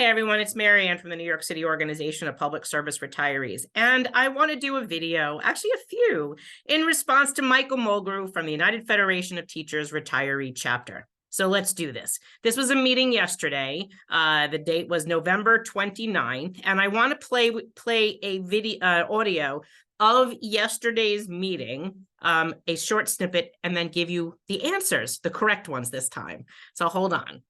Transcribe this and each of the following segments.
Hey everyone, it's Mary Ann from the New York City Organization of Public Service Retirees, and I want to do a video, actually a few, in response to Michael Mulgrew from the United Federation of Teachers Retiree Chapter. So let's do this. This was a meeting yesterday. The date was November 29th, and I want to play a video audio of yesterday's meeting, a short snippet, and then give you the answers, the correct ones this time. So hold on.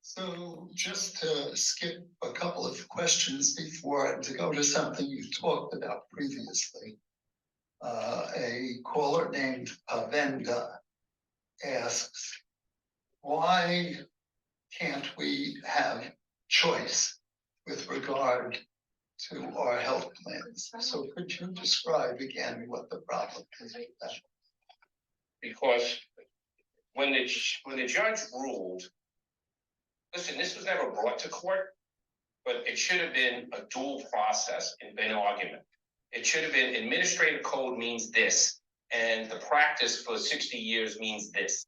So just to skip a couple of questions before to go to something you talked about previously. A caller named Pavenda asks, why can't we have choice with regard to our health plans? So could you describe again what the problem is with that? Because when the judge ruled, listen, this was never brought to court, but it should have been a dual process in an argument. It should have been administrative code means this, and the practice for 60 years means this.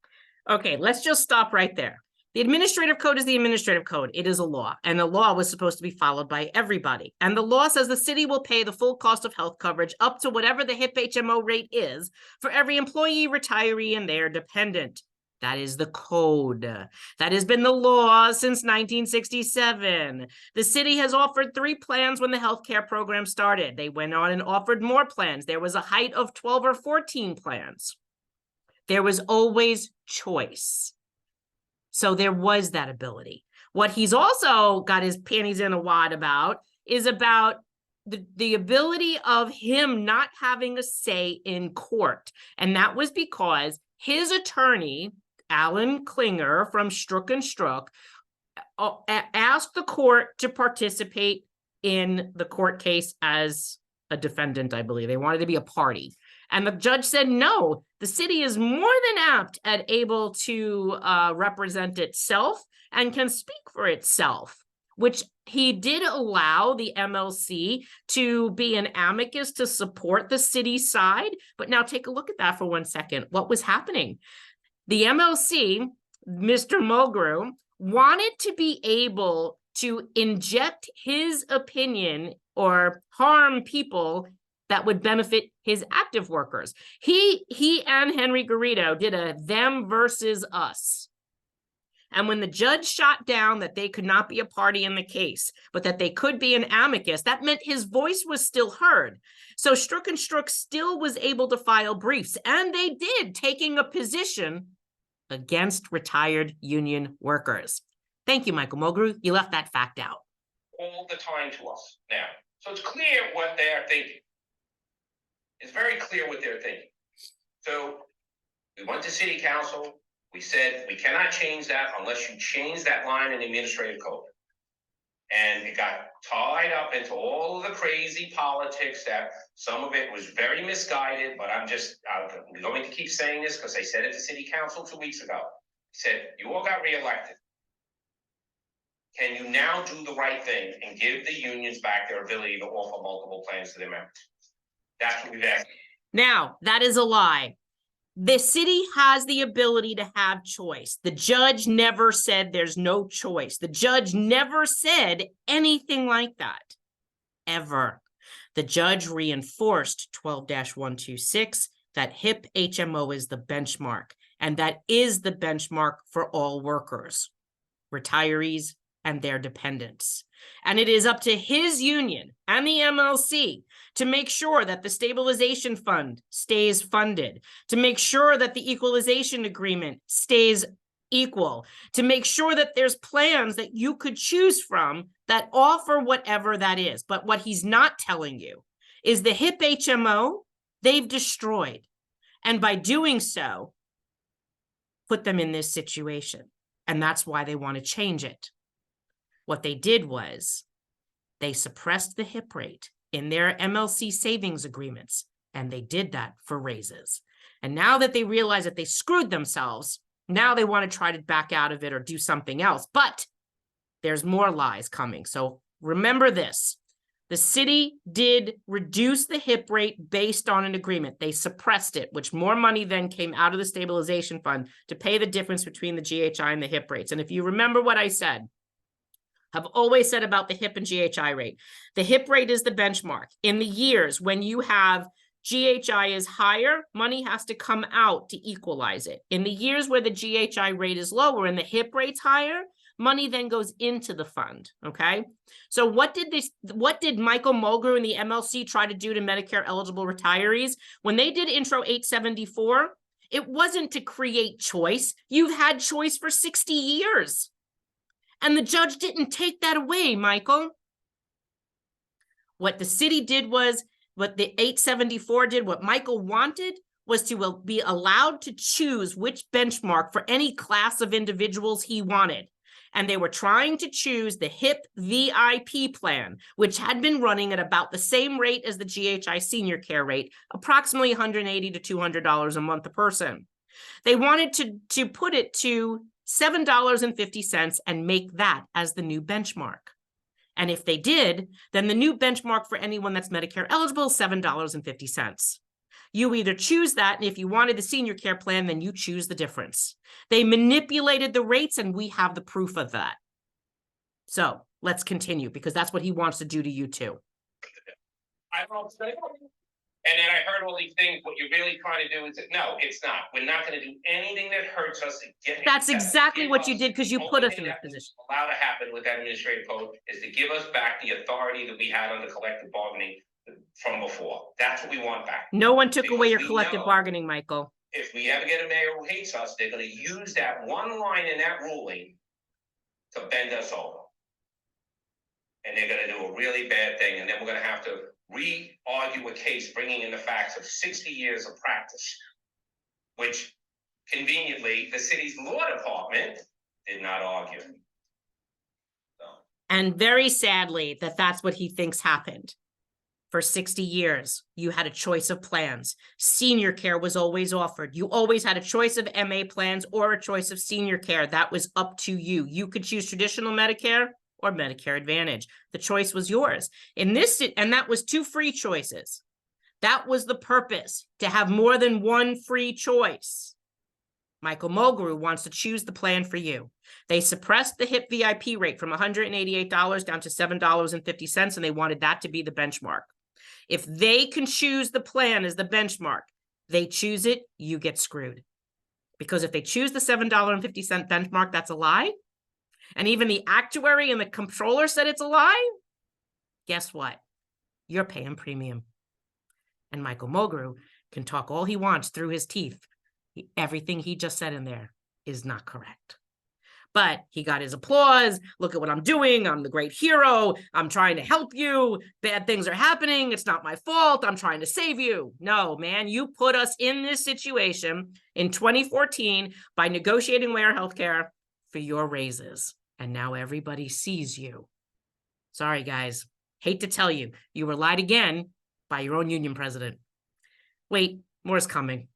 Okay, let's just stop right there. The administrative code is the administrative code. It is a law, and the law was supposed to be followed by everybody. And the law says the city will pay the full cost of health coverage up to whatever the HIP HMO rate is for every employee, retiree, and their dependent. That is the code. That has been the law since 1967. The city has offered 3 plans when the healthcare program started. They went on and offered more plans. There was a height of 12 or 14 plans. There was always choice. So there was that ability. What he's also got his panties in a wad about is about the ability of him not having a say in court. And that was because his attorney, Alan Klinger from Strzok and Strzok, asked the court to participate in the court case as a defendant, I believe. They wanted to be a party. And the judge said, no, the city is more than apt and able to represent itself and can speak for itself, which he did allow the MLC to be an amicus to support the city side. But now take a look at that for 1 second. What was happening? The MLC, Mr. Mulgrew, wanted to be able to inject his opinion or harm people that would benefit his active workers. He and Henry Garrido did a them versus us. And when the judge shot down that they could not be a party in the case, but that they could be an amicus, that meant his voice was still heard. So Strzok and Strzok still was able to file briefs, and they did, taking a position against retired union workers. Thank you, Michael Mulgrew. You left that fact out. All the time to us now. So it's clear what they're thinking. It's very clear what they're thinking. So we went to city council. We said, we cannot change that unless you change that line in the administrative code. And it got tied up into all of the crazy politics that some of it was very misguided, but I'm going to keep saying this because I said it to city council 2 weeks ago. I said, you all got reelected. Can you now do the right thing and give the unions back their ability to offer multiple plans to their members? That's what we've asked. Now, that is a lie. The city has the ability to have choice. The judge never said there's no choice. The judge never said anything like that, ever. The judge reinforced 12-126 that HIP HMO is the benchmark, and that is the benchmark for all workers, retirees, and their dependents. And it is up to his union and the MLC to make sure that the stabilization fund stays funded, to make sure that the equalization agreement stays equal, to make sure that there's plans that you could choose from that offer whatever that is. But what he's not telling you is the HIP HMO, they've destroyed. And by doing so, put them in this situation. And that's why they want to change it. What they did was they suppressed the HIP rate in their MLC savings agreements, and they did that for raises. And now that they realize that they screwed themselves, now they want to try to back out of it or do something else. But there's more lies coming. So remember this. The city did reduce the HIP rate based on an agreement. They suppressed it, which more money then came out of the stabilization fund to pay the difference between the GHI and the HIP rates. And if you remember what I said, I've always said about the HIP and GHI rate. The HIP rate is the benchmark. In the years when you have GHI is higher, money has to come out to equalize it. In the years where the GHI rate is lower and the HIP rate's higher, money then goes into the fund, okay? So what did Michael Mulgrew and the MLC try to do to Medicare eligible retirees? When they did Intro 874, it wasn't to create choice. You've had choice for 60 years. And the judge didn't take that away, Michael. What the city did was, what the 874 did, what Michael wanted was to be allowed to choose which benchmark for any class of individuals he wanted. And they were trying to choose the HIP VIP plan, which had been running at about the same rate as the GHI senior care rate, approximately $180 to $200 a month a person. They wanted to put it to $7.50 and make that as the new benchmark. And if they did, then the new benchmark for anyone that's Medicare eligible is $7.50. You either choose that, and if you wanted the senior care plan, then you choose the difference. They manipulated the rates, and we have the proof of that. So let's continue, because that's what he wants to do to you too. I don't say. And then I heard all these things. What you're really trying to do is, no, it's not. We're not going to do anything that hurts us. That's exactly what you did, because you put us in that position. Allowed to happen with that administrative code is to give us back the authority that we had under collective bargaining from before. That's what we want back. No one took away your collective bargaining, Michael. If we ever get a mayor who hates us, they're going to use that one line in that ruling to bend us over. And they're going to do a really bad thing. And then we're going to have to re-argue a case bringing in the facts of 60 years of practice, which conveniently the city's law department did not argue. So. And very sadly, that's what he thinks happened. For 60 years, you had a choice of plans. Senior care was always offered. You always had a choice of MA plans or a choice of senior care. That was up to you. You could choose traditional Medicare or Medicare Advantage. The choice was yours. And that was 2 free choices. That was the purpose, to have more than one free choice. Michael Mulgrew wants to choose the plan for you. They suppressed the HIP VIP rate from $188 down to $7.50, and they wanted that to be the benchmark. If they can choose the plan as the benchmark, they choose it, you get screwed. Because if they choose the $7.50 benchmark, that's a lie. And even the actuary and the comptroller said it's a lie. Guess what? You're paying premium. And Michael Mulgrew can talk all he wants through his teeth. Everything he just said in there is not correct. But he got his applause. Look at what I'm doing. I'm the great hero. I'm trying to help you. Bad things are happening. It's not my fault. I'm trying to save you. No, man, you put us in this situation in 2014 by negotiating away our healthcare for your raises. And now everybody sees you. Sorry, guys. Hate to tell you, you were lied again by your own union president. Wait, more is coming.